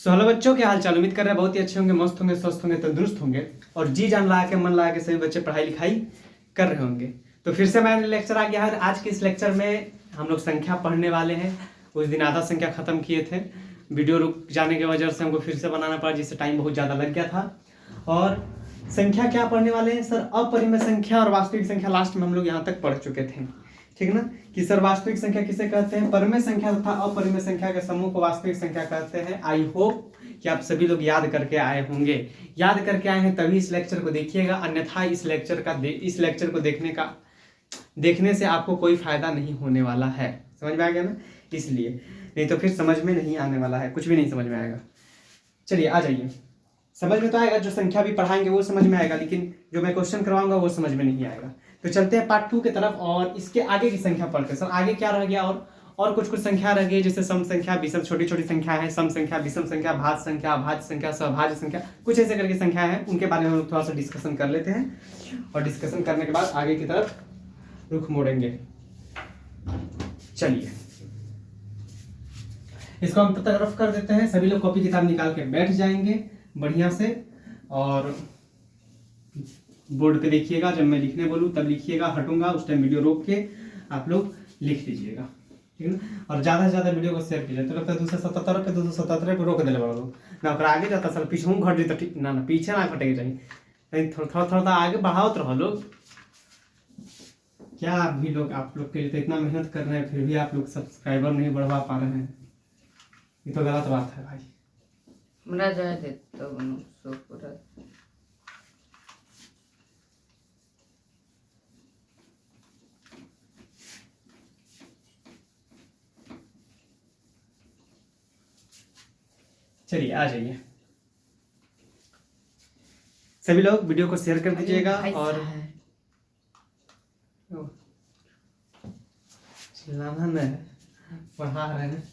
Hello बच्चों, के हाल चाल। उम्मीद कर रहे हैं बहुत ही अच्छे होंगे, मस्त होंगे, स्वस्थ होंगे, तंदुरुस्त होंगे और जी जान लगा के मन लगा के सभी बच्चे पढ़ाई लिखाई कर रहे होंगे। तो फिर से मैंने लेक्चर आ गया है। आज के इस लेक्चर में हम लोग संख्या पढ़ने वाले हैं। उस दिन आधा संख्या खत्म किए थे, वीडियो रुक जाने की वजह से हमको फिर से बनाना पड़ा, जिससे टाइम बहुत ज़्यादा लग गया था। और संख्या क्या पढ़ने वाले हैं सर? अपरिमेय संख्या और वास्तविक संख्या लास्ट में हम लोग यहाँ तक पढ़ चुके थे, ठीक है ना। कि सर वास्तविक संख्या किसे कहते हैं? परिमेय संख्या तथा अपरिमेय संख्या के समूह को वास्तविक संख्या कहते हैं। आई होप कि आप सभी लोग याद करके आए होंगे। याद करके आए हैं तभी इस लेक्चर को देखिएगा, अन्यथा इस लेक्चर को देखने से आपको कोई फायदा नहीं होने वाला है। समझ में आ गया ना? इसलिए नहीं तो फिर समझ में नहीं आने वाला है, कुछ भी नहीं समझ में आएगा। चलिए आ जाइए। समझ में तो आएगा, जो संख्या भी पढ़ाएंगे वो समझ में आएगा, लेकिन जो मैं क्वेश्चन करवाऊंगा वो समझ में नहीं आएगा। तो चलते हैं पार्ट 2 की तरफ और इसके आगे की संख्या पढ़ते हैं। सर आगे क्या रह गया? और कुछ संख्या रह गई, जैसे सम संख्या, विषम, छोटी छोटी संख्या है, सम संख्या, विषम संख्या, भाज्य संख्या, अभाज्य संख्या, सहभाज्य संख्या, कुछ ऐसे करके संख्या है। उनके बारे में हम लोग थोड़ा सा डिस्कशन कर लेते हैं और डिस्कशन करने के बाद आगे की तरफ रुख मोड़ेंगे। चलिए इसको हम तरफ कर देते हैं। सभी लोग कॉपी किताब निकाल के बैठ जाएंगे बढ़िया से और बोर्ड पे लिखिएगा। जब मैं लिखने बोलूँ तब लिखिएगा, हटूंगा उस टाइम वीडियो रोक के आप लोग लिख लीजिएगा, ठीक है ना। और ज़्यादा से ज़्यादा वीडियो को शेयर कीजिए। तो लगता है 277 पे रोक दिले बड़ा लोग ना, आगे जाता सर पीछे घट जाता, ठीक ना पीछे ना घटेगी चाहिए, थोड़ा आगे बढ़ाओ तो लोग। क्या आप लोग के लिए तो इतना मेहनत कर रहे हैं, फिर भी आप लोग सब्सक्राइबर नहीं बढ़वा पा रहे हैं, ये तो गलत बात है भाई। हमरा जाए दे तो सो पूरा चलिए आ जाइए। सभी लोग वीडियो को शेयर कर दीजिएगा और चिल्लाना नहीं, पढ़ा रहे हैं।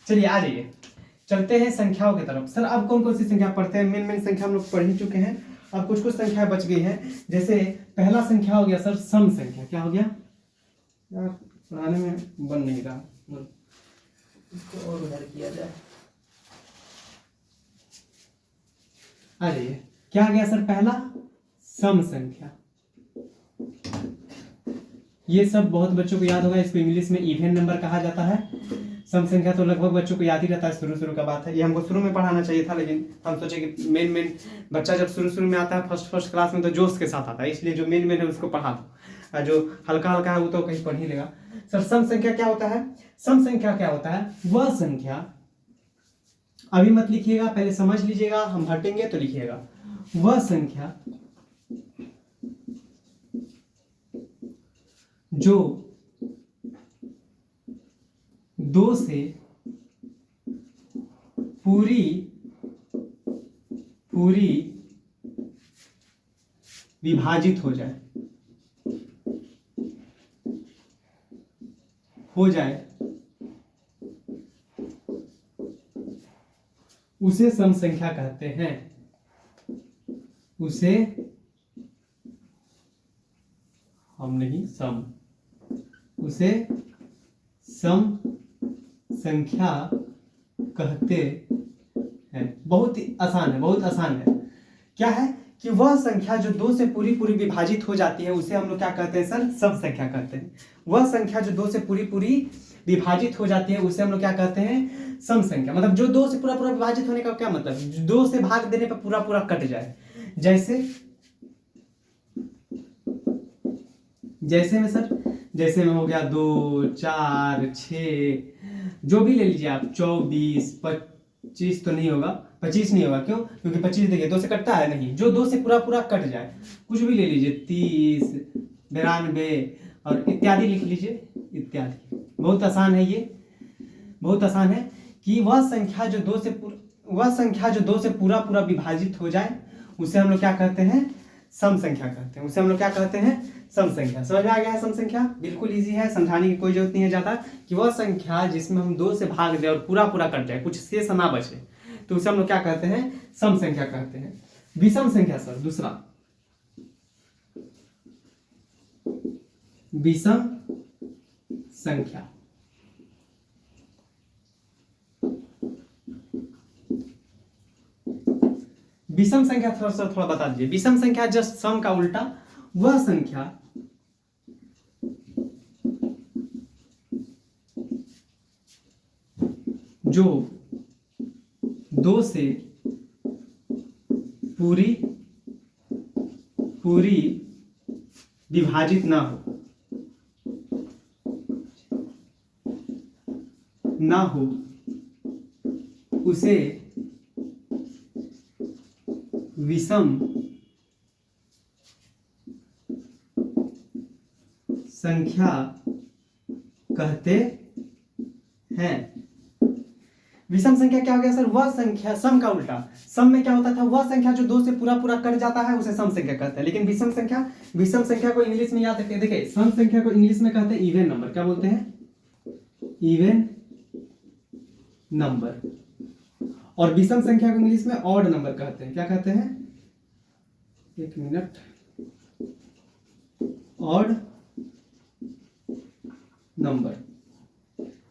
चलिए आ जाइए, चलते हैं संख्याओं की तरफ। सर अब कौन कौन सी संख्या पढ़ते हैं? मेन संख्या हम लोग पढ़ ही चुके हैं, अब कुछ संख्या बच गई है। जैसे पहला संख्या हो गया सर सम संख्या। क्या हो गया यार? पढ़ाने में बन नहीं रहा, इसको और उधर किया जाए। आ जाइए, क्या आ गया सर? पहला सम संख्या। ये सब बहुत बच्चों को याद होगा, इसको इंग्लिश में इवन नंबर कहा जाता है। सम संख्या तो लगभग बच्चों को याद ही रहता है, शुरू का बात है। ये हमको शुरू में पढ़ाना चाहिए था, लेकिन हम सोचे कि मेन बच्चा जब शुरू में आता है फर्स्ट क्लास में तो जोश के साथ आता है, इसलिए जो मेन है उसको पढ़ा दो, जो हल्का है वो तो कहीं पढ़ ही लेगा। सर सम संख्या क्या होता है? सम संख्या क्या होता है? वह संख्या, अभी मत लिखिएगा, पहले समझ लीजिएगा, हम हटेंगे तो लिखिएगा। वह संख्या जो दो से पूरी विभाजित हो जाए उसे सम संख्या कहते हैं। उसे सम संख्या कहते हैं। बहुत ही आसान है, बहुत आसान है। क्या है कि वह संख्या जो दो से पूरी विभाजित हो जाती है उसे हम लोग क्या कहते हैं सर? सम संख्या कहते हैं। वह संख्या जो दो से पूरी विभाजित हो जाती है उसे हम लोग क्या कहते हैं? सम संख्या। मतलब जो दो से पूरा विभाजित होने का क्या मतलब? दो से भाग देने पर पूरा कट जाए। जैसे में हो गया 2, 4, 6, जो भी ले लीजिए आप, 24, 25 तो नहीं होगा, 25 नहीं होगा। क्यों? क्योंकि 25 देखिए दो से कटता है नहीं, जो दो से पूरा कट जाए, कुछ भी ले लीजिए, 30, 92 और इत्यादि लिख लीजिए, इत्यादि। बहुत आसान है, ये बहुत आसान है कि वह संख्या जो दो से पूरा विभाजित हो जाए उसे हम लोग क्या कहते हैं? सम संख्या कहते हैं। उसे हम लोग क्या कहते हैं? सम संख्या। समझ में आ गया है? सम संख्या बिल्कुल इजी है, समझाने की कोई जरूरत नहीं है ज्यादा। कि वह संख्या जिसमें हम दो से भाग दें और पूरा कट जाए, कुछ शेष ना बचे, तो उसे हम लोग क्या कहते हैं? सम संख्या कहते हैं। विषम संख्या सर दूसरा, विषम संख्या। विषम संख्या थोड़ा बता दीजिए। विषम संख्या जस्ट सम का उल्टा, वह संख्या जो 2 से पूरी विभाजित ना हो उसे विषम संख्या कहते हैं। विषम संख्या क्या हो गया सर? वह संख्या, सम का उल्टा। सम में क्या होता था? वह संख्या जो 2 से पूरा कट जाता है उसे सम संख्या कहते हैं। लेकिन विषम संख्या को इंग्लिश में याद रखिए। देखिए, सम संख्या को इंग्लिश में कहते हैं इवन नंबर। क्या बोलते हैं? Even number. और विषम संख्या को इंग्लिश में ऑड नंबर कहते हैं। क्या कहते हैं? एक मिनट, ऑड नंबर,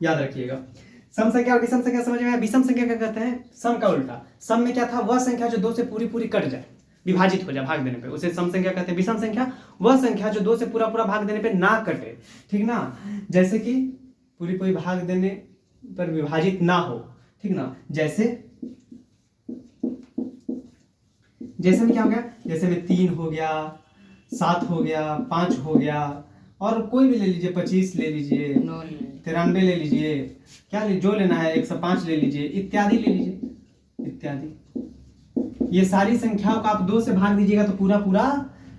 याद रखिएगा। सम संख्या और विषम संख्या समझ में आया? विषम संख्या क्या कहते हैं? सम का उल्टा। सम में क्या था? वह संख्या जो 2 से पूरी कट जाए, विभाजित हो जाए भाग देने पे, उसे सम संख्या कहते हैं। विषम संख्या वह संख्या जो 2 से पूरा भाग देने पे ना कटे, ठीक ना? जैसे कि पूरी भाग देने पर विभाजित ना हो, ठीक ना? जैसे में क्या हो गया? जैसे में 3 हो गया, 7 हो गया, 5 हो गया, और कोई भी ले लीजिए, 25 ले लीजिए, 93 ले लीजिए, क्या जो लेना है, 105 ले लीजिए, इत्यादि ले लीजिए, इत्यादि। ये सारी संख्याओं को आप 2 से भाग दीजिएगा तो पूरा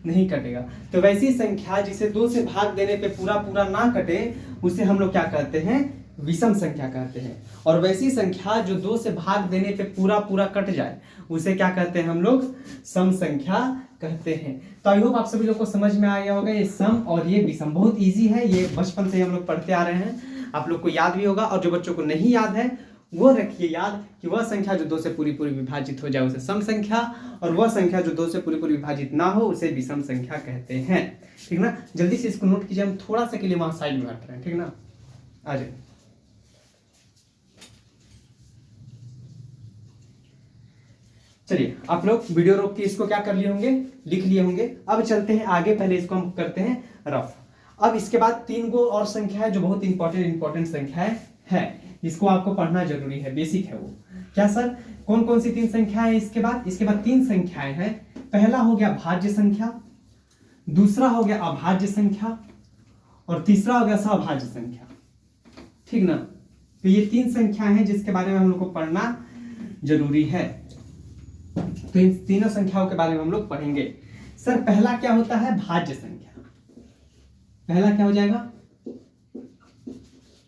नहीं कटेगा। तो वैसी संख्या जिसे 2 से भाग देने पे पूरा ना कटे उसे हम लोग क्या कहते हैं? विषम संख्या कहते हैं। और वैसी संख्या जो 2 से भाग देने पे पूरा कट जाए उसे क्या कहते हैं हम लोग? सम संख्या कहते हैं। तो आई होप आप सभी लोग को समझ में आ गया होगा ये सम और ये विषम। बहुत इजी है, ये बचपन से हम लोग पढ़ते आ रहे हैं, आप लोग को याद भी होगा। और जो बच्चों को नहीं याद है वो रखिए याद कि वह संख्या जो 2 से पूरी विभाजित हो जाए उसे सम संख्या, और वह संख्या जो 2 से पूरी विभाजित ना हो उसे विषम संख्या कहते हैं, ठीक ना? जल्दी से इसको नोट कीजिए। हम थोड़ा सा के लिए वहां साइड में हट रहे हैं, ठीक ना? आ जाए। चलिए, आप लोग वीडियो रोक के इसको क्या कर लिए होंगे? लिख लिए होंगे। अब चलते हैं आगे। पहले इसको हम करते हैं रफ। अब इसके बाद 3 गो और संख्या है जो बहुत इंपॉर्टेंट संख्याएं है, जिसको आपको पढ़ना जरूरी है, बेसिक है वो। क्या सर? कौन सी 3 संख्याएं? इसके बाद 3 संख्याएं हैं। पहला हो गया भाज्य संख्या, दूसरा हो गया अभाज्य संख्या, और तीसरा हो गया सभाज्य संख्या, ठीक ना? तो ये 3 संख्याएं हैं जिसके बारे में हम लोग को पढ़ना जरूरी है। तो इन तीनों संख्याओं के बारे में हम लोग पढ़ेंगे। सर, पहला क्या होता है? भाज्य संख्या। पहला क्या हो जाएगा?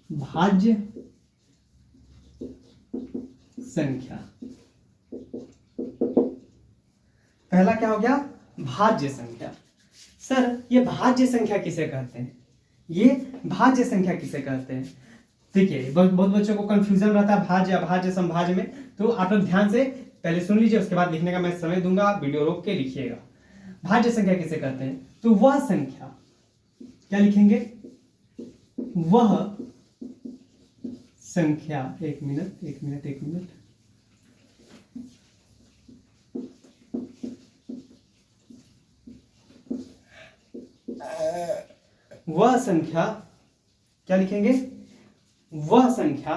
भाज्य संख्या। पहला क्या हो गया? भाज्य संख्या। सर, ये भाज्य संख्या किसे कहते हैं? ये भाज्य संख्या किसे कहते हैं? देखिए, बहुत बच्चों को कंफ्यूजन रहता है भाज्य, अभाज्य, समभाज्य में। तो आप लोग ध्यान से पहले सुन लीजिए, उसके बाद लिखने का मैं समय दूंगा, आप वीडियो रोक के लिखिएगा। भाज्य संख्या किसे कहते हैं? तो वह संख्या, क्या लिखेंगे? वह संख्या, एक मिनट। वह संख्या, क्या लिखेंगे? वह संख्या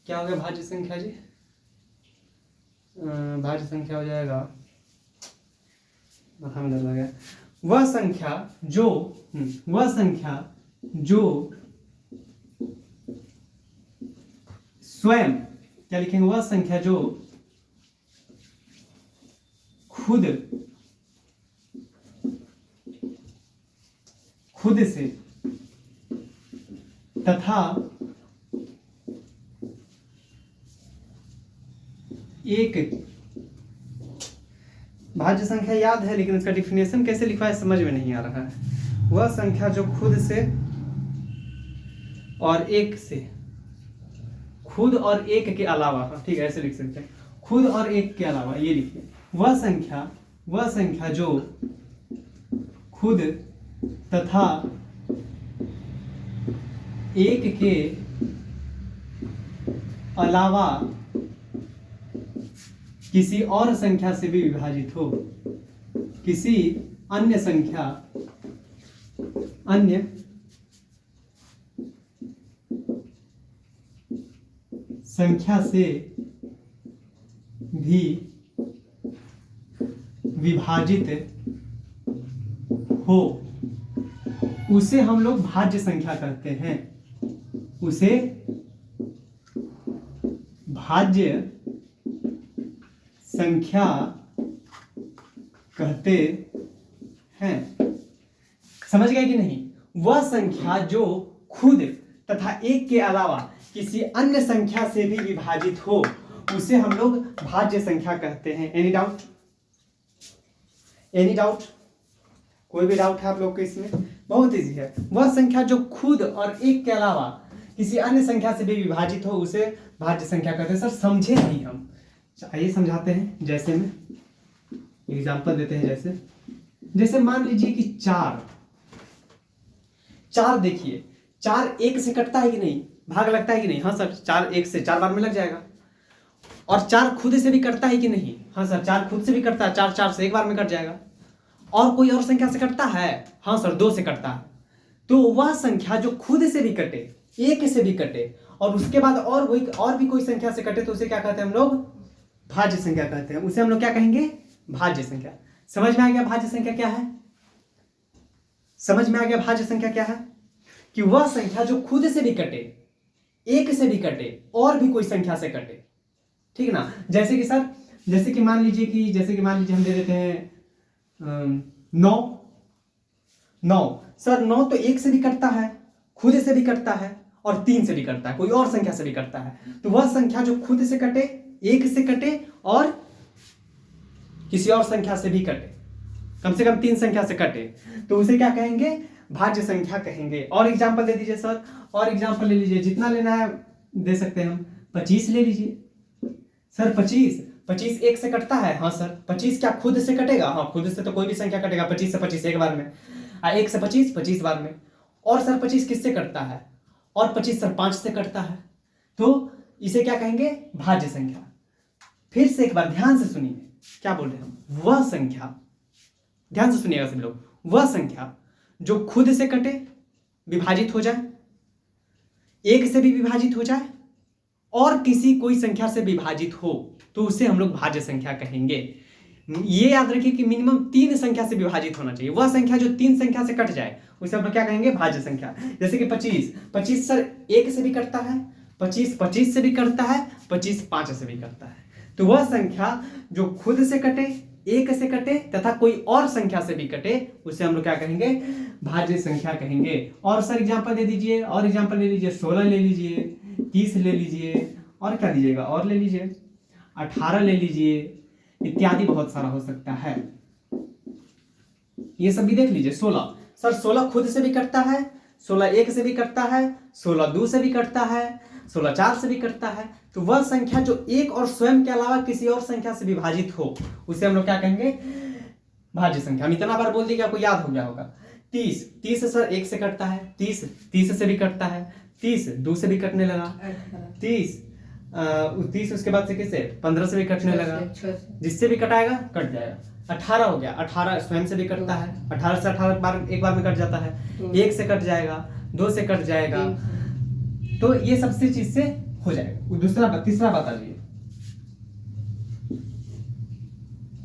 क्या हो गया? भाज्य संख्या जी, भाज्य संख्या हो जाएगा, माथा में दर्द आ गया। वह संख्या जो स्वयं, क्या लिखेंगे? वह संख्या जो खुद से तथा एक, भाज्य संख्या याद है लेकिन इसका डिफिनेशन कैसे लिखा है समझ में नहीं आ रहा है। वह संख्या जो खुद और एक के अलावा, ठीक है, ऐसे लिख सकते हैं, खुद और एक के अलावा, ये लिखिए। वह संख्या जो खुद तथा एक के अलावा किसी और संख्या से भी विभाजित हो, किसी अन्य संख्या से भी विभाजित हो, उसे हम लोग भाज्य संख्या कहते हैं, उसे भाज्य संख्या कहते हैं। समझ गए कि नहीं? वह संख्या जो खुद तथा एक के अलावा किसी अन्य संख्या से भी विभाजित हो, उसे हम लोग भाज्य संख्या कहते हैं। Any doubt? Any doubt? कोई भी डाउट है आप लोग को इसमें? बहुत इजी है। वह संख्या जो खुद और एक के अलावा किसी अन्य संख्या से भी विभाजित हो, उसे भाज्य संख्या कहते हैं। सर समझे नहीं हम? आइए समझाते हैं। जैसे में एग्जांपल देते हैं। जैसे मान लीजिए कि चार देखिए, 4 1 से कटता है कि नहीं? भाग लगता है कि नहीं? हाँ सर, 4 1 से 4 बार में लग जाएगा। और 4 खुद से भी कटता है कि नहीं? हाँ सर, 4 खुद से भी कटता है। 4 4 से एक बार में कट जाएगा। और कोई और संख्या से कटता है? हाँ सर, 2 से कटता है। तो वह संख्या जो खुद से भी कटे, एक से भी कटे, और उसके बाद और भी कोई संख्या से कटे, तो उसे क्या कहते हैं हम लोग? भाज्य संख्या कहते हैं। उसे हम लोग क्या कहेंगे? भाज्य संख्या। समझ में आ गया भाज्य संख्या क्या है? समझ में आ गया भाज्य संख्या क्या है? कि वह संख्या जो खुद से भी कटे, एक से भी कटे, और भी कोई संख्या से कटे। ठीक है ना? जैसे कि सर, जैसे कि मान लीजिए हम दे देते हैं 9। सर 9 तो 1 से भी कटता है, खुद से भी कटता है, और 3 से भी कटता है, कोई और संख्या से भी कटता है। तो वह संख्या जो खुद से कटे, एक से कटे, और किसी और संख्या से भी कटे, कम से कम 3 संख्या से कटे, तो उसे क्या कहेंगे? भाज्य संख्या कहेंगे। और एग्जांपल दे दीजिए सर, और एग्जांपल ले लीजिए, जितना लेना है दे सकते हैं हम। 25 ले लीजिए। सर 25 1 से कटता है? हाँ सर। 25 क्या खुद से कटेगा? हाँ, खुद से तो कोई भी संख्या कटेगा। 25 से 25 एक बार में, 1 से 25 25 बार में। और सर 25 किससे कटता है? और 25 सर 5 से कटता है। तो इसे क्या कहेंगे? भाज्य संख्या। फिर से एक बार ध्यान से सुनिए क्या बोल रहे हैं हम। वह संख्या, ध्यान से सुनिएगा सभी लोग, वह संख्या जो खुद से कटे, विभाजित हो जाए, एक से भी विभाजित हो जाए, और किसी कोई संख्या से विभाजित हो, तो उसे हम लोग भाज्य संख्या कहेंगे। ये याद रखिए कि मिनिमम 3 संख्या से विभाजित होना चाहिए। वह संख्या जो 3 संख्या से कट जाए, उसे हम लोग क्या कहेंगे? भाज्य संख्या। जैसे कि 25 सर 1 से भी कटता है, 25 से भी कटता है, 25 5 से भी कटता है। तो वह संख्या जो खुद से कटे, एक से कटे, तथा कोई और संख्या से भी कटे, उसे हम लोग क्या कहेंगे? भाज्य संख्या कहेंगे। और सर एग्जांपल दे दीजिए, और एग्जांपल ले लीजिए। 16 ले लीजिए, 30 ले लीजिए, और क्या दीजिएगा? और ले लीजिए 18 ले लीजिए, इत्यादि बहुत सारा हो सकता है। ये सब भी देख लीजिए। 16 सर 16 खुद से भी कटता है, 16 1 से भी कटता है, 16 2 से भी कटता है, 16 4 से भी कटता है। तो वह संख्या जो एक और स्वयं के अलावा किसी और संख्या से विभाजित हो, उसे हम लोग क्या कहेंगे? भाज्य संख्या। हम इतना बार बोल दिए कि आपको याद हो गया होगा। 30 सर 1 से कटता है, 30 से भी कटता है, 30 2 से भी कटने लगा, 30 उसके बाद से किससे? 15 से भी कटने लगा, जिससे भी कटाएगा कट जाएगा। 18 हो गया, 18 स्वयं से भी कटता है, 18 से 18 बार एक बार में कट जाता है, 1 से कट जाएगा, 2 से कट जाएगा। तो ये सबसे चीज से हो जाएगा। तीसरा बता दीजिए।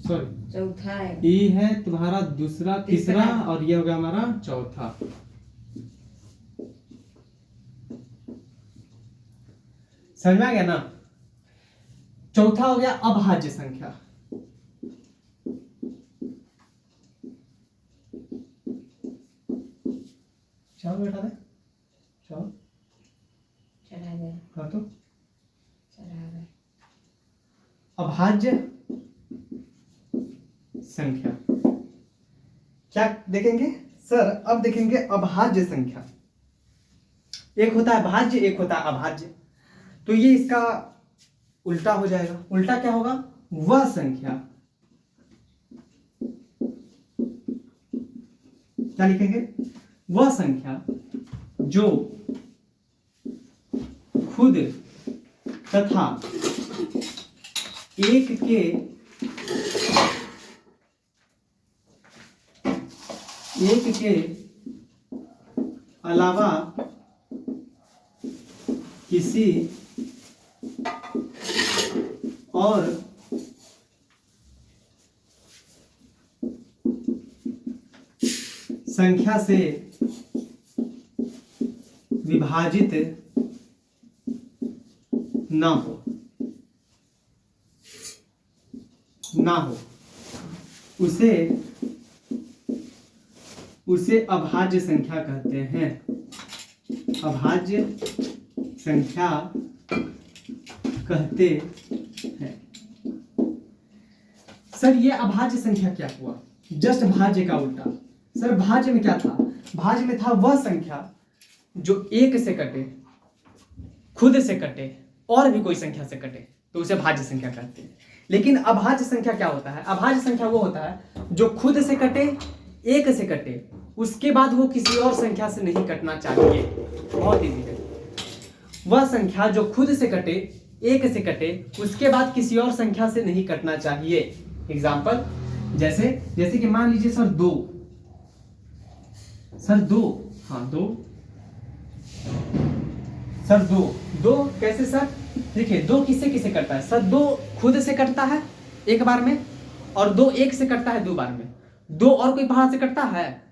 सॉरी, चौथा है। ये है तुम्हारा दूसरा, तीसरा, और ये हो गया हमारा चौथा। समझ में आ गया ना? चौथा हो गया अभाज्य संख्या। चावल बैठा दे, चावल चढ़ा दे, हाँ तो चढ़ा दे। अभाज्य संख्या क्या देखेंगे सर? अब देखेंगे अभाज्य संख्या। एक होता है भाज्य, एक होता है अभाज्य। तो ये इसका उल्टा हो जाएगा। उल्टा क्या होगा? वह संख्या, क्या लिखेंगे? वह संख्या जो खुद तथा एक के अलावा किसी और संख्या से विभाजित ना हो उसे अभाज्य संख्या कहते हैं। अभाज्य संख्या कहते हैं। सर ये अभाज्य संख्या क्या हुआ? जस्ट भाज्य का उल्टा। सर भाज्य में क्या था? भाज्य में था वह संख्या जो एक से कटे, खुद से कटे और भी कोई संख्या से कटे, तो उसे भाज्य संख्या कहते हैं। लेकिन अभाज्य संख्या क्या होता है? अभाज्य संख्या वो होता है जो खुद से कटे, एक से कटे, उसके बाद वो किसी और संख्या से नहीं कटना चाहिए। बहुत इजी है। वह संख्या जो खुद से कटे, एक से कटे, उसके बाद किसी और संख्या से नहीं कटना चाहिए। एग्जाम्पल जैसे कि मान लीजिए सर दो, हाँ दो कैसे सर? देखिए दो किससे किसे कटता है सर? दो खुद से कटता है एक बार में, और दो एक से कटता है दो बार में। दो और कोई बाहर से कटता है?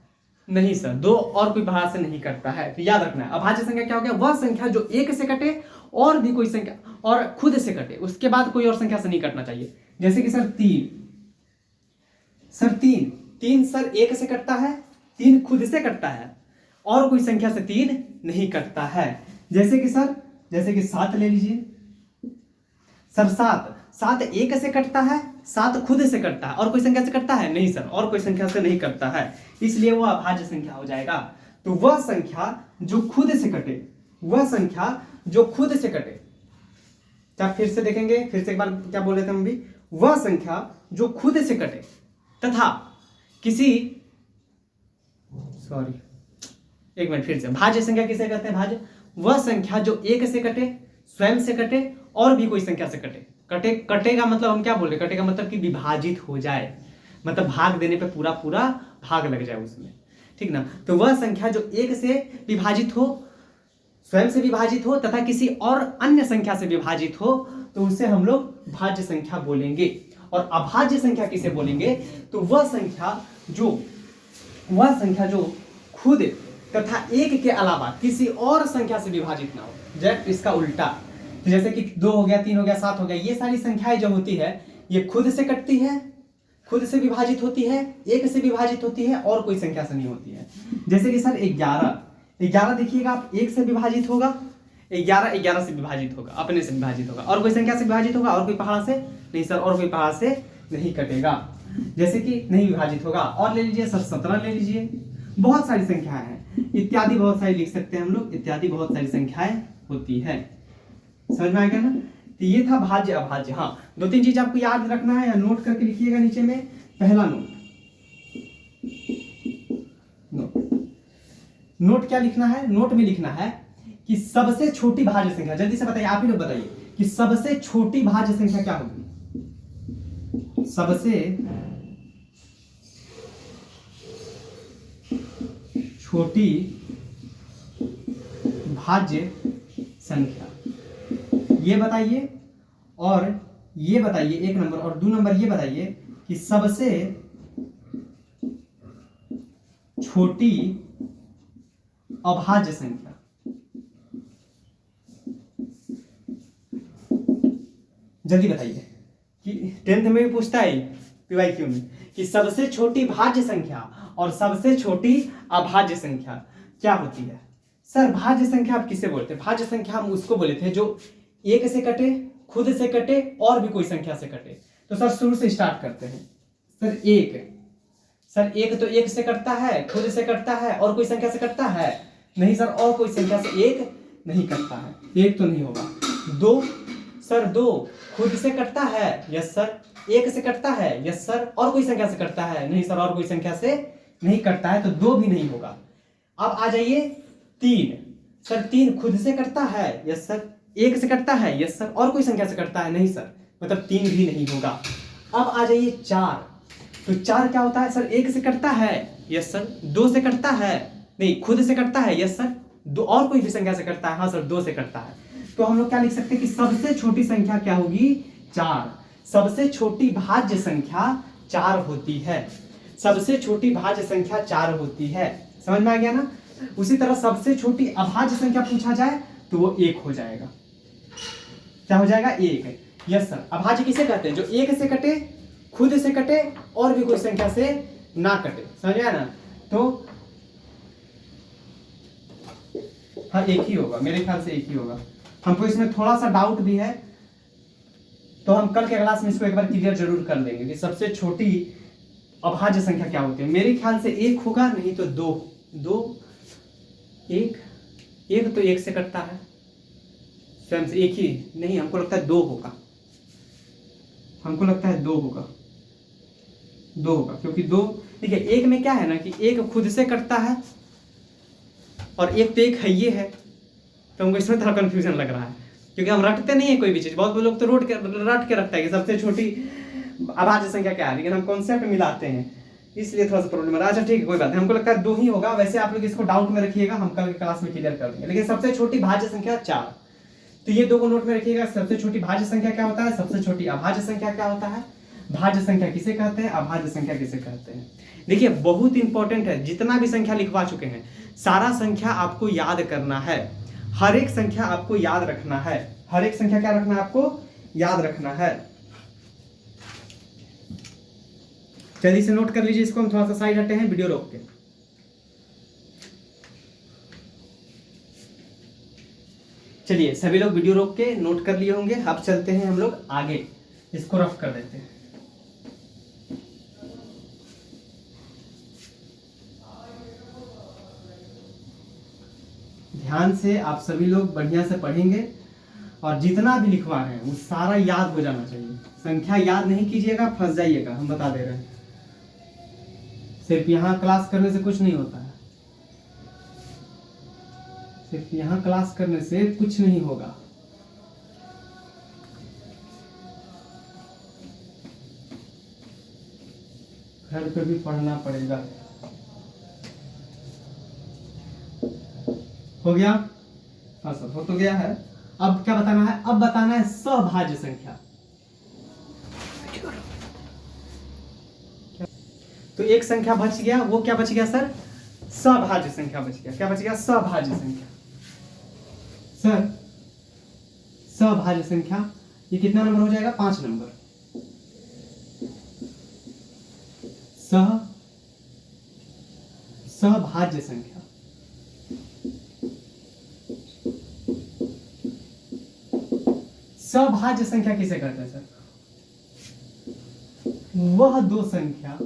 नहीं सर, दो और कोई बाहर से नहीं कटता है। तो याद रखना है अभाज्य संख्या क्या हो गया? वह संख्या जो एक से कटे और भी कोई संख्या और खुद से कटे, उसके बाद कोई और संख्या से नहीं कटना चाहिए। जैसे कि सर तीन सर एक से कटता है, तीन खुद से कटता है और कोई संख्या से तीन नहीं कटता है। जैसे कि 7 ले लीजिए सर। 7 एक से कटता है, 7 खुद से कटता है और कोई संख्या से कटता है? नहीं सर, और कोई संख्या से नहीं कटता है, इसलिए वो अभाज्य संख्या हो जाएगा। तो वह संख्या जो खुद से कटे, क्या फिर से देखेंगे, फिर से एक बार क्या बोल रहे थे हम भी? वह संख्या जो खुद से कटे तथा फिर से भाज्य संख्या किसे कहते हैं? भाज्य वह संख्या जो एक से कटे, स्वयं से कटे और भी कोई संख्या से कटे। कटेगा मतलब हम क्या बोल रहे? कटेगा मतलब कि विभाजित हो जाए, मतलब भाग देने पे पूरा भाग लग जाए उसमें, ठीक ना? तो वह संख्या जो एक से विभाजित हो, स्वयं से विभाजित हो तथा किसी और अन्य संख्या से विभाजित हो, तो उसे हम लोग भाज्य संख्या बोलेंगे। और अभाज्य संख्या किसे बोलेंगे? तो वह संख्या जो खुद तथा एक के अलावा किसी और संख्या से विभाजित ना हो। जब इसका उल्टा, तो जैसे कि 2 हो गया, 3 हो गया, 7 हो गया, ये सारी संख्याएं जो होती है ये खुद से कटती है, खुद से विभाजित होती है, एक से विभाजित होती है और कोई संख्या से नहीं होती है। जैसे कि सर 11 देखिएगा आप, एक से विभाजित होगा, 11 से विभाजित होगा, अपने से विभाजित होगा और कोई संख्या से विभाजित होगा और कोई पहाड़ से नहीं सर, और कोई पहाड़ से नहीं कटेगा, जैसे कि नहीं विभाजित होगा। और ले लीजिए सर 17 ले लीजिए, बहुत सारी संख्याएं हैं, इत्यादि बहुत सारी लिख सकते हैं हम लोग, इत्यादि बहुत सारी संख्याएं होती है। समझ में आ गया ना? तो ये था भाज्य अभाज्य। हाँ, 2-3 चीज आपको याद रखना है या नोट करके लिखिएगा नीचे में। पहला नोट क्या लिखना है? नोट में लिखना है कि सबसे छोटी भाज्य संख्या, जल्दी से बताइए, आप ही लोग बताइए कि सबसे छोटी भाज्य संख्या क्या होगी? सबसे छोटी भाज्य संख्या ये बताइए, और ये बताइए 1 नंबर, और 2 नंबर ये बताइए कि सबसे छोटी अभाज्य संख्या। जल्दी बताइए कि 10th में भी पूछता है PYQ में कि सबसे छोटी भाज्य संख्या और सबसे छोटी अभाज्य संख्या क्या होती है। सर भाज्य संख्या आप किसे बोलते हैं? भाज्य संख्या हम उसको बोले थे जो एक से कटे, खुद से कटे और भी कोई संख्या से कटे। तो सर शुरू से स्टार्ट करते हैं। सर एक तो एक से कटता है, खुद से कटता है और कोई संख्या से कटता है? नहीं सर, और कोई संख्या से एक नहीं कटता है, एक तो नहीं होगा। 2 खुद से कटता है? Yes sir. एक से कटता है? Yes sir. और कोई संख्या से कटता है? नहीं सर, और कोई संख्या से नहीं कटता है, तो 2 भी नहीं होगा। अब आ जाइए 3। सर 3 खुद से कटता है? Yes sir. एक से कटता है? Yes sir. और कोई संख्या से कटता है? नहीं सर, मतलब 3 भी नहीं होगा। अब आ जाइए 4, तो 4 क्या होता है सर? 1 से कटता है, यस सर। 2 से कटता है, नहीं खुद से कटता है, यस सर। दो और कोई भी संख्या से कटता है, हाँ सर 2 से कटता है। तो हम लोग क्या लिख सकते हैं कि सबसे छोटी संख्या क्या होगी? 4। सबसे छोटी भाज्य संख्या 4 होती है। सबसे छोटी भाज्य संख्या 4 होती है, समझ में आ गया ना? उसी तरह सबसे छोटी अभाज्य संख्या पूछा जाए तो वो 1 हो जाएगा। क्या हो जाएगा? 1। Yes sir. अभाज्य किसे कहते हैं? जो 1 से कटे, खुद से कटे और भी कोई संख्या से ना कटे, समझ आया ना? तो हाँ 1 ही होगा, मेरे ख्याल से 1 ही होगा। हमको इसमें थोड़ा सा डाउट भी है, तो हम कल के क्लास में इसको एक बार क्लियर जरूर कर लेंगे कि सबसे छोटी अभाज्य संख्या क्या होती है। मेरे ख्याल से 1 होगा, नहीं तो 2 1 तो 1 से कटता है स्वयं से, 1 ही नहीं, हमको लगता है 2 होगा। हमको लगता है 2 होगा, 2 होगा, क्योंकि 2 देखिए 1 में क्या है ना कि 1 खुद से कटता है और 1 तो 1 है, ये है। तो हमको इसमें थोड़ा कंफ्यूजन लग रहा है, क्योंकि हम रटते नहीं है कोई भी चीज। बहुत लोग तो रट के रखता है कि सबसे छोटी अभाज्य संख्या क्या है, लेकिन हम कॉन्सेप्ट मिलाते हैं, इसलिए थोड़ा सा प्रॉब्लम है। अच्छा ठीक है, कोई बात नहीं, हमको लगता है 2 ही होगा। वैसे आप लोग इसको डाउट में रखिएगा, हम कल की क्लास में क्लियर कर देंगे। लेकिन सबसे छोटी भाज्य संख्या 4, तो ये 2 को नोट में रखिएगा। सबसे छोटी भाज्य संख्या क्या होता है? सबसे छोटी अभाज्य संख्या क्या होता है? भाज्य संख्या किसे कहते हैं? अभाज्य संख्या किसे कहते हैं? देखिए बहुत इंपॉर्टेंट है, जितना भी संख्या लिखवा चुके हैं सारा संख्या आपको याद करना है। हर एक संख्या आपको याद रखना है। हर एक संख्या क्या रखना है? आपको याद रखना है। जल्दी से नोट कर लीजिए इसको। हम थोड़ा सा साइड हटे हैं, वीडियो रोक के। चलिए सभी लोग वीडियो रोक के नोट कर लिए होंगे। अब चलते हैं हम लोग आगे, इसको रफ कर देते हैं। ध्यान से आप सभी लोग बढ़िया से पढ़ेंगे और जितना भी लिखवा रहे हैं वो सारा याद हो जाना चाहिए। संख्या याद नहीं कीजिएगा, फंस जाइएगा, हम बता दे रहे हैं। सिर्फ यहाँ क्लास करने से कुछ नहीं होता है, सिर्फ यहाँ क्लास करने से कुछ नहीं होगा। घर पे भी पढ़ना पड़ेगा। हो गया? हाँ सर, हो तो गया है। अब क्या बताना है? अब बताना है सभाज्य संख्या। तो एक संख्या बच गया, वो क्या बच गया सर? सभाज्य संख्या बच गया। क्या बच गया? सभाज्य संख्या। सर सभाज्य संख्या ये कितना नंबर हो जाएगा? 5 नंबर। सभाज्य संख्या। सभाज्य संख्या किसे कहते हैं सर? वह दो संख्याएं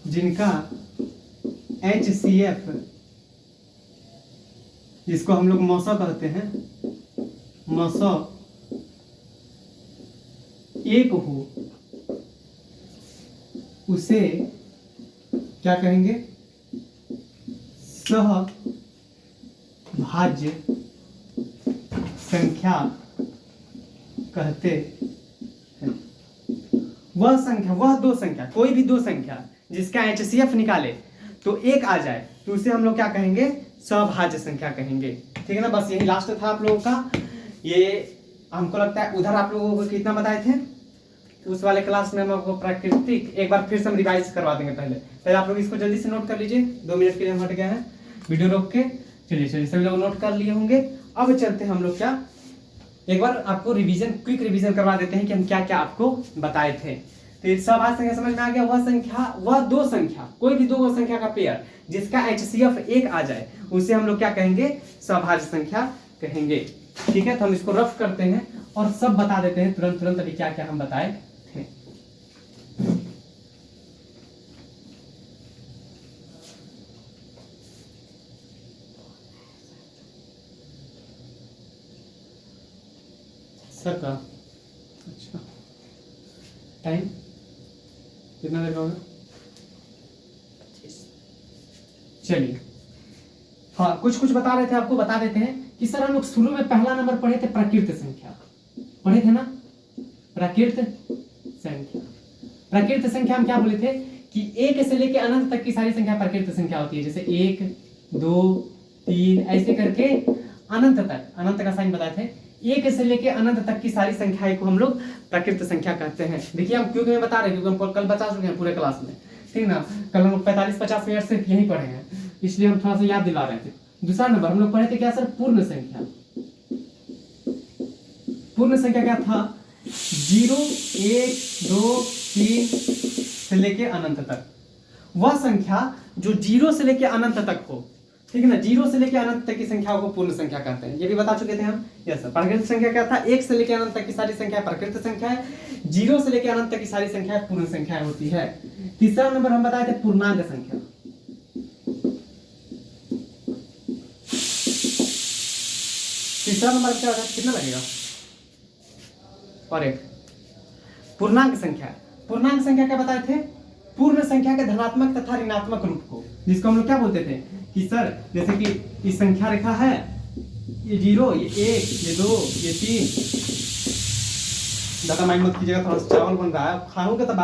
जिनका HCF, जिसको हम लोग मौसा कहते हैं, मौसा 1 हो, उसे क्या कहेंगे? सहभाज्य संख्या कहते हैं। वह संख्या, वह दो संख्या, कोई भी दो संख्या जिसका HCF निकाले तो 1 आ जाए तो उसे हम लोग क्या कहेंगे? सभाज्य संख्या कहेंगे। ठीक है ना? बस यही लास्ट था आप लोगों का। ये हमको लगता है उधर आप लोगों को कितना बताए थे उस वाले क्लास में, हम आपको प्राकृतिक एक बार फिर से हम रिवाइज करवा देंगे। पहले आप लोग इसको जल्दी से नोट कर लीजिए। 2 मिनट के लिए हम हट गए हैं, वीडियो रोक के। चलिए सभी लोग नोट कर लिए होंगे। अब चलते हैं हम लोग क्या, एक बार आपको रिवीजन, क्विक रिवीजन करवा देते हैं कि हम क्या क्या आपको बताए थे। तो ये सभाज्य संख्या समझ में आ गया? वह संख्या, वह दो संख्या, कोई भी दो संख्या का पेयर जिसका HCF 1 आ जाए उसे हम लोग क्या कहेंगे? सभाज्य संख्या कहेंगे। ठीक है, तो हम इसको रफ करते हैं और सब बता देते हैं तुरंत अभी क्या क्या हम बताए थे। सर का अच्छा, टाइम कितना देर का होगा? 25। चलिए, हाँ कुछ बता रहे थे, आपको बता देते हैं कि सर हम लोग शुरू में पहला नंबर पढ़े थे प्रकृत संख्या, पढ़े थे ना, प्रकृत संख्या। प्रकृत संख्या हम क्या बोले थे कि एक से लेके अनंत तक की सारी संख्या प्रकृत संख्या होती है, जैसे 1 2 3 ऐसे करके अनंत तक, अनंत का साइन बताए थे। एक से लेके अनंत तक की सारी संख्याएं को हम लोग प्रकृत संख्या कहते हैं। देखिए हम क्यों मैं बता रहे हैं, क्योंकि हम कल बता चुके हैं पूरे क्लास में, ठीक ना, कल हम लोग 45-50 मिनट सिर्फ यही पढ़े हैं, इसलिए हम थोड़ा सा याद दिला रहे थे। दूसरा नंबर हम लोग पढ़े थे क्या सर, पूर्ण संख्या। पूर्ण संख्या क्या था, 0 1 2 3 से लेके अनंत तक, वह संख्या जो 0 से लेके अनंत तक हो, ठीक है ना, 0 से लेके अनंत तक की संख्याओं को पूर्ण संख्या कहते हैं। ये भी बता चुके थे हम। यस सर, प्रकृत संख्या क्या था, 1 से लेके अनंत तक की सारी संख्या प्रकृत संख्या है, 0 से लेके अनंत तक की सारी संख्या पूर्ण संख्या होती है। तीसरा नंबर हम बताए थे पूर्णांक संख्या। तीसरा नंबर क्या होगा, कितना लगेगा, और एक पूर्णांक संख्या। पूर्णांक संख्या क्या बताए थे, पूर्ण संख्या के धनात्मक तथा ऋणात्मक रूप को, जिसको हम लोग क्या बोलते थे कि सर जैसे कि इस संख्या रेखा है, ये 0 ये 1 ये 2 ये 3, ज्यादा माइंड मत कीजिएगा, थोड़ा सा चावल बन रहा है खाओगे तब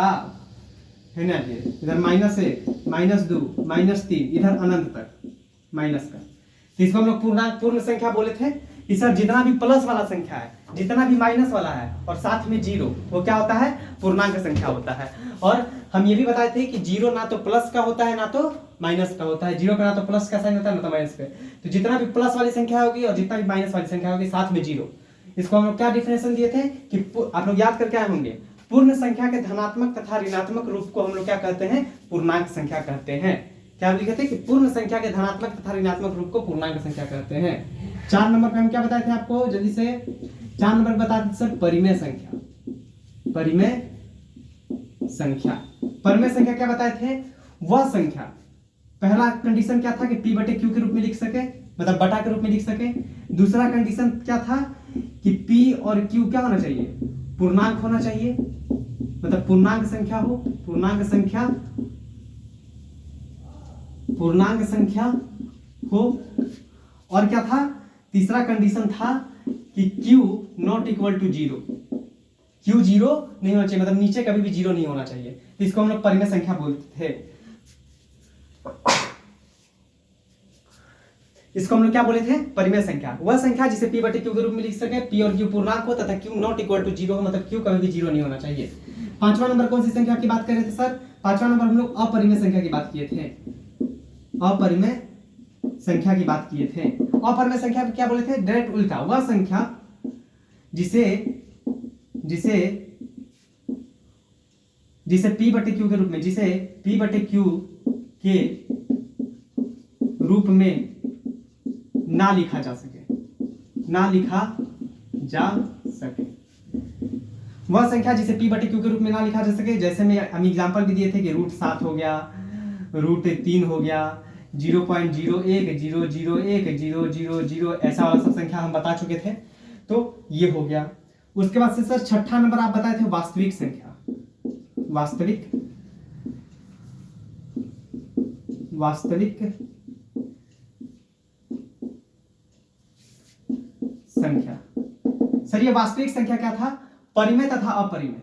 है ना, ये इधर -1 -2 -3 इधर अनंत तक माइनस का, तो इसको हम लोग पूर्णांक पूर्ण संख्या बोले थे कि सर जितना भी प्लस वाला संख्या है, जितना भी माइनस वाला है और साथ में 0, वो क्या होता है, पूर्णांक संख्या होता है। और हम ये भी बताए थे कि 0 ना तो प्लस का होता है ना तो माइनस का होता है, 0 पे ना तो प्लस का साइन होता है ना तो माइनस पे, तो जितना भी प्लस वाली संख्या होगी और जितना भी माइनस वाली संख्या होगी साथ में 0, इसको हम लोग क्या डिफिनेशन दिए थे कि आप लोग याद करके आए होंगे, पूर्ण संख्या के धनात्मक तथा ऋणात्मक रूप को हम लोग क्या कहते हैं, पूर्णांक संख्या कहते हैं। क्या लिखे थे कि पूर्ण संख्या के धनात्मक तथा ऋणात्मक रूप को पूर्णांक संख्या कहते हैं। 4 नंबर पे हम क्या बताए थे आपको, जल्दी से 4 नंबर बता देते सर, परिमेय संख्या। परिमेय संख्या, परिमेय संख्या क्या बताए थे, वह संख्या, पहला कंडीशन क्या था कि p बटे q के रूप में लिख सके, मतलब बटा के रूप में लिख सके। दूसरा कंडीशन क्या था कि p और q क्या होना चाहिए, पूर्णांक होना चाहिए, मतलब पूर्णांक संख्या हो, पूर्णांक संख्या, पूर्णांक संख्या हो। और क्या था, तीसरा कंडीशन था कि q not equal to 0, q 0 नहीं होना चाहिए, मतलब नीचे कभी भी 0 नहीं होना चाहिए, तो इसको हम लोग परिमेय संख्या बोलते थे। इसको हम लोग क्या बोले थे, परिमेय संख्या, वह संख्या जिसे p बटे q के रूप में लिख सके, p और q पूर्णांक हो तथा q नॉट इक्वल टू 0 हो, मतलब q कभी भी 0 नहीं होना चाहिए। 5वां नंबर कौन सी संख्या की बात कर रहे थे सर, 5वां नंबर हम लोग अपरिमेय संख्या की बात किए थे, अपरिमेय संख्या की बात किए थे। अपरिमेय संख्या क्या बोले थे, डायरेक्ट उल्टा, वह संख्या जिसे जिसे जिसे p बटे q के रूप में, जिसे p बटे q के रूप में ना लिखा जा सके, ना लिखा जा सके, वह संख्या जिसे p बटे q के रूप में ना लिखा जा सके। जैसे में हम एग्जांपल भी दिए थे कि √7 हो गया, √3 हो गया, 0.01 001 000, ऐसा वाला सब संख्या हम बता चुके थे, तो ये हो गया। उसके बाद से सर 6ठा नंबर आप बताए थे वास्तविक संख्या। वास्तविक संख्या, सर ये वास्तविक संख्या क्या था, परिमेय तथा अपरिमेय,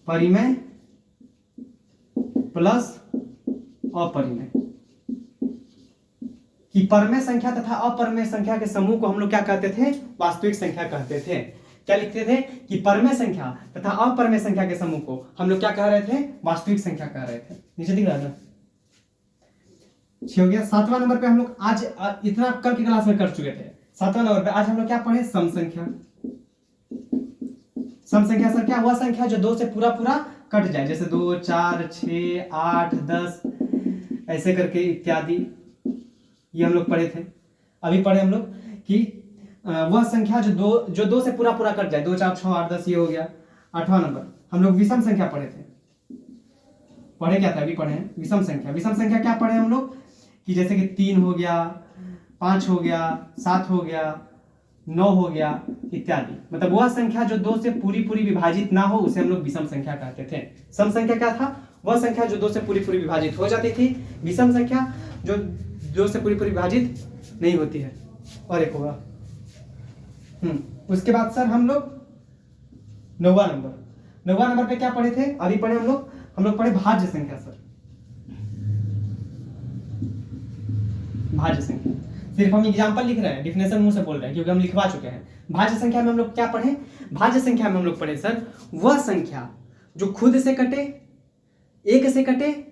परिमेय प्लस अपरिमेय, कि परिमेय संख्या तथा अपरिमेय संख्या के समूह को हम लोग क्या कहते थे, वास्तविक संख्या कहते थे। क्या लिखते थे कि परिमेय संख्या तथा अपरिमेय संख्या के समूह को हम लोग क्या कह रहे थे, वास्तविक संख्या कह रहे थे। नीचे दिख रहा है ना, 6 हो गया। 7वां नंबर पे हम लोग आज इतना कल की क्लास में कर चुके थे। 7वां नंबर पे आज हम लोग क्या पढ़े, सम संख्या। सम संख्या सर क्या, वह संख्या जो 2 से पूरा पूरा कट जाए, जैसे 2 4 6 8 10 ऐसे करके इत्यादि, ये हम लोग पढ़े थे। अभी पढ़े हम लोग कि वह संख्या जो दो से पूरा पूरा कट जाए, 2 4 6 8 10, ये हो गया। 8वां नंबर हम लोग विषम संख्या पढ़े थे। पढ़े क्या था, अभी पढ़े हैं विषम संख्या। विषम संख्या क्या पढ़े हम लोग कि जैसे कि 3 हो गया, 5 हो गया, 7 हो गया, 9 हो गया इत्यादि। मतलब वह संख्या जो 2 से पूरी पूरी विभाजित ना हो उसे हम लोग विषम संख्या कहते थे। सम संख्या क्या था? वह संख्या जो 2 से पूरी पूरी विभाजित हो जाती थी। विषम संख्या जो 2 से पूरी पूरी विभाजित नहीं होती है। और एक होगा उसके बाद सर हम लोग 9वां नंबर पे क्या पढ़े थे? अभी पढ़े हम लोग पढ़े भाज्य संख्या सर। भाज्य संख्या सिर्फ हम एग्जांपल लिख रहे हैं, डिफिनेशन मुंह से बोल रहे हैं क्योंकि हम लिखवा चुके हैं। भाज्य संख्या में हम लोग क्या पढ़े? भाज्य संख्या में हम लोग पढ़े सर वह संख्या जो खुद से कटे, एक से कटे,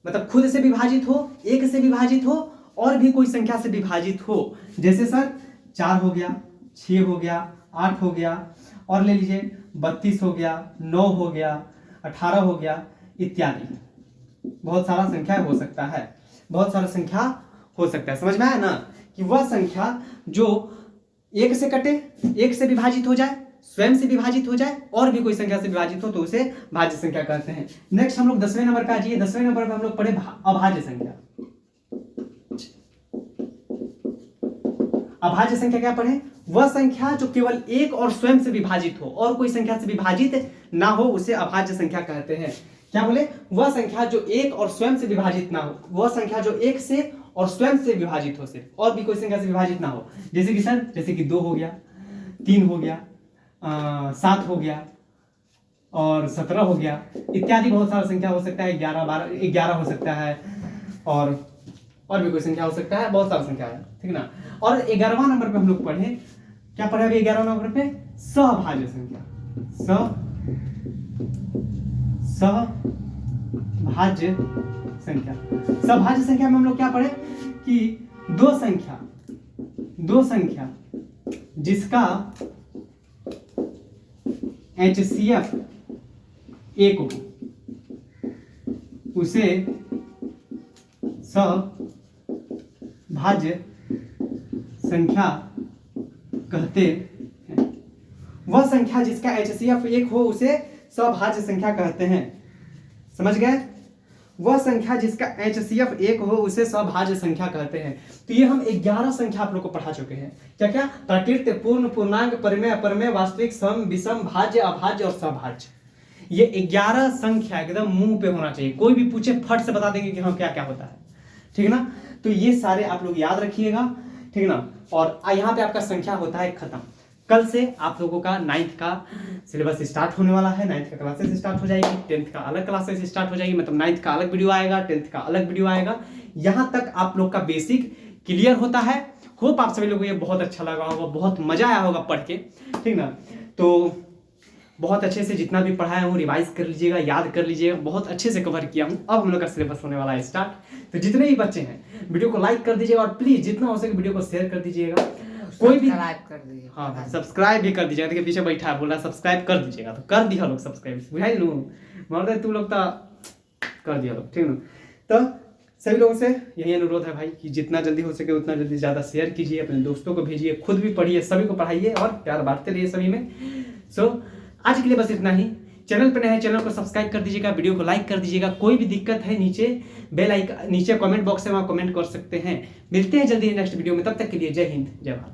मतलब खुद से विभाजित हो, एक से विभाजित हो और भी कोई संख्या से विभाजित हो। जैसे सर 4 हो गया, 6 हो गया, 8 हो गया और ले लीजिए 32 हो गया, 9 हो गया, 18 हो गया इत्यादि। बहुत सारा संख्या हो सकता है, बहुत सारा संख्या हो सकता है। समझ में आया ना कि वह संख्या जो एक से कटे, एक से विभाजित हो जाए, स्वयं से विभाजित हो जाए और भी कोई संख्या से विभाजित हो तो उसे भाज्य संख्या कहते हैं। नेक्स्ट हम लोग 10वें नंबर पे आ जाइए। 10वें नंबर पे हम लोग पढ़े अभाज्य संख्या। अभाज्य संख्या क्या पढ़े? वह संख्या जो केवल एक और स्वयं से विभाजित हो और कोई संख्या से विभाजित ना हो उसे अभाज्य संख्या कहते हैं। क्या बोले? वह संख्या जो एक और स्वयं से विभाजित ना हो, वह संख्या जो एक से और स्वयं से विभाजित हो सिर्फ और भी कोई संख्या से विभाजित ना हो। जैसे कि सर, जैसे कि 2 हो गया, 3 हो गया, 7 हो गया और 17 हो गया इत्यादि। बहुत सारा संख्या हो सकता है, 11 हो सकता है और भी कोई संख्या हो सकता है, बहुत सारा संख्या है, ठीक ना। और 11वां नंबर पे हम लोग पढ़े, क्या पढ़े अभी 11वां नंबर पे? सहभाज्य संख्या। सहभाज्य संख्या। सहभाज्य संख्या में हम लोग क्या पढ़े कि दो संख्या जिसका HCF 1 हो उसे सहभाज्य संख्या कहते हैं। वह संख्या जिसका HCF 1 हो उसे सहभाज्य संख्या कहते हैं। समझ गए? वह संख्या जिसका HCF 1 हो उसे सहभाज्य संख्या कहते हैं। तो ये हम 11 संख्या आप लोग को पढ़ा चुके हैं। क्या क्या? प्राकृत, पूर्ण, पूर्णांक, परिमेय, अपरिमेय, वास्तविक, सम, विषम, भाज्य, अभाज्य और सहभाज्य। ये 11 संख्या एकदम मुंह पे होना चाहिए। कोई भी पूछे फट से बता देंगे कि हाँ क्या क्या होता है, ठीक ना। तो ये सारे आप लोग याद रखिएगा, ठीक ना। और यहाँ पे आपका संख्या होता है खत्म। कल से आप लोगों का 9th का सिलेबस स्टार्ट होने वाला है। 9th का क्लासेस स्टार्ट हो जाएगी, 10th का अलग क्लासेस स्टार्ट हो जाएगी। मतलब 9th का अलग वीडियो आएगा, 10th का अलग वीडियो आएगा। यहाँ तक आप लोग का बेसिक क्लियर होता है। होप आप सभी लोगों को ये बहुत अच्छा लगा होगा, बहुत मजा आया होगा पढ़ के, ठीक ना। तो बहुत अच्छे से जितना भी पढ़ाया हूँ रिवाइज कर लीजिएगा, याद कर लीजिएगा। बहुत अच्छे से कवर किया हूँ। अब हम लोग का सिलेबस होने वाला है स्टार्ट। तो जितने भी बच्चे हैं वीडियो को लाइक कर दीजिएगा और प्लीज जितना हो सके वीडियो को शेयर कर दीजिएगा। कोई भी सब्सक्राइब कर दीजिए। हाँ, सब्सक्राइब भी कर दीजिएगा। देखिए पीछे बैठा है, बोल रहा है सब्सक्राइब कर दीजिएगा। तो कर दिया लोग सब्सक्राइब, बुझाई लू मर तू लोग तो कर दिया लोग, ठीक ना। तो सभी लोगों से यही अनुरोध है भाई कि जितना जल्दी हो सके उतना जल्दी ज़्यादा शेयर कीजिए, अपने दोस्तों को भेजिए, खुद भी पढ़िए, सभी को पढ़ाइए और प्यार बांटते रहिए सभी में। सो आज के लिए बस इतना ही। चैनल पर नए हैं, चैनल को सब्सक्राइब कर दीजिएगा, वीडियो को लाइक कर दीजिएगा। कोई भी दिक्कत है नीचे बेल आइकन, नीचे कमेंट बॉक्स है वहाँ कमेंट कर सकते हैं। मिलते हैं जल्दी नेक्स्ट वीडियो में, तब तक के लिए जय हिंद, जय भारत।